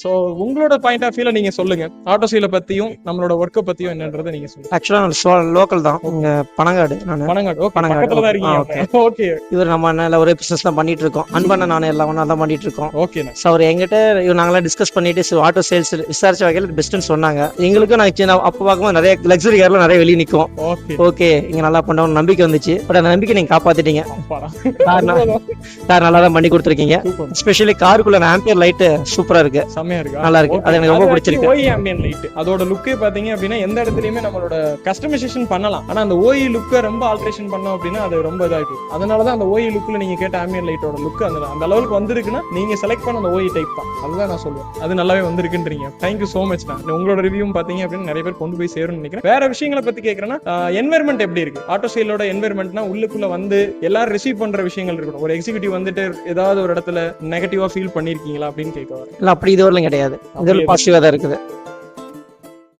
So உங்களோட point of வியூல நீங்க சொல்லுங்க, ஆட்டோ சேல பத்தியும் நம்மளோட ஒர்க்க பத்தியும் என்னன்றதை நீங்க சொல்லுங்க. ஆக்சுவலா லோக்கல் தான், இங்க பனங்காடு. நான் பனங்காடு. ஓகே, பனங்காடு. பக்கத்துல தான் ஓகே இருக்கீங்க. ஓகே இவர் நம்ம நல்ல ஒரு பிசினஸ் தான் பண்ணிட்டு இருக்கோம். அன்பண்ண நானும் எல்லாம் ஒன்றா தான் பண்ணிட்டு இருக்கோம். ஓகேண்ணா. ஸோ அவர் எங்கிட்ட நாங்களாம் டிஸ்கஸ் பண்ணிட்டு ஆட்டோ சேல்ஸ் விசாரிச்ச வகையில் பெஸ்ட்னு சொன்னாங்க. எங்களுக்கும் நான் சின்ன அப்போ பார்க்கும்போது நிறைய லக்ஸரி கார்ல நிறைய வெளியே நிற்கும். ஓகே இங்க நல்லா பண்ண நம்பிக்கை வந்துச்சு. பட் அந்த நம்பிக்கை நீங்க காப்பாத்திட்டீங்க. கார் நல்லா தான் பண்ணி கொடுத்துருக்கீங்க. ஸ்பெஷலி காருக்குள்ள ஆம்பியர் லைட் சூப்பரா இருக்கு, செமையா இருக்கு, நல்லா இருக்கு. அது எனக்கு ரொம்ப பிடிச்சிருக்கு. ஓஇ ஆம்பியன் லைட் அதோட லுக்கே பாத்தீங்க அப்படின்னா எந்த இடத்துலயுமே நம்மளோட கஸ்டமைசேஷன் பண்ணலாம். ஆனா அந்த ஓஇ லுக்கை ரொம்ப ஆல்ட்ரேஷன் பண்ணோம் அப்படின்னா அது ரொம்ப இதாயிடும். அதனாலதான் அந்த ஓஇ லுக்ல நீங்க கேட்ட ஆம்பியன் லைட்டோட லுக் அந்த அளவுக்கு வந்திருக்குன்னா நீங்க செலக்ட் பண்ண அந்த ஓஇ டைப் தான். அதுதான் நான் சொல்லுவேன், அது நல்லாவே வந்திருக்குன்றீங்க. Thank you so much. நான் உங்களோட ரிவ்யூ பாத்தீங்க அப்படின்னு நிறைய பேர் கொண்டு போய் சேரும்னு நினைக்கிறேன். வேற விஷயங்களை பத்தி கேட்கறேன்னா, என்வைரன்மெண்ட் எப்படி இருக்கு ஆட்டோ சேலோட என்வைரன்மெண்ட்னா? உள்ளுக்குள்ள வந்து எல்லாரும் ரிசீவ் பண்ற விஷயங்கள் இருக்கணும். ஒரு எக்ஸிகியூட்டிவ் வந்துட்டு ஏதாவது ஒரு இடத்துல நெகட்டிவா ஃபீல் பண்ணிருக்கீங்களா அப்படின்னு கேட்க வரேன். இல்ல அப்படி இதுவரையிலும் கிடையாது, இது பாசிட்டிவா தான் இருக்குது.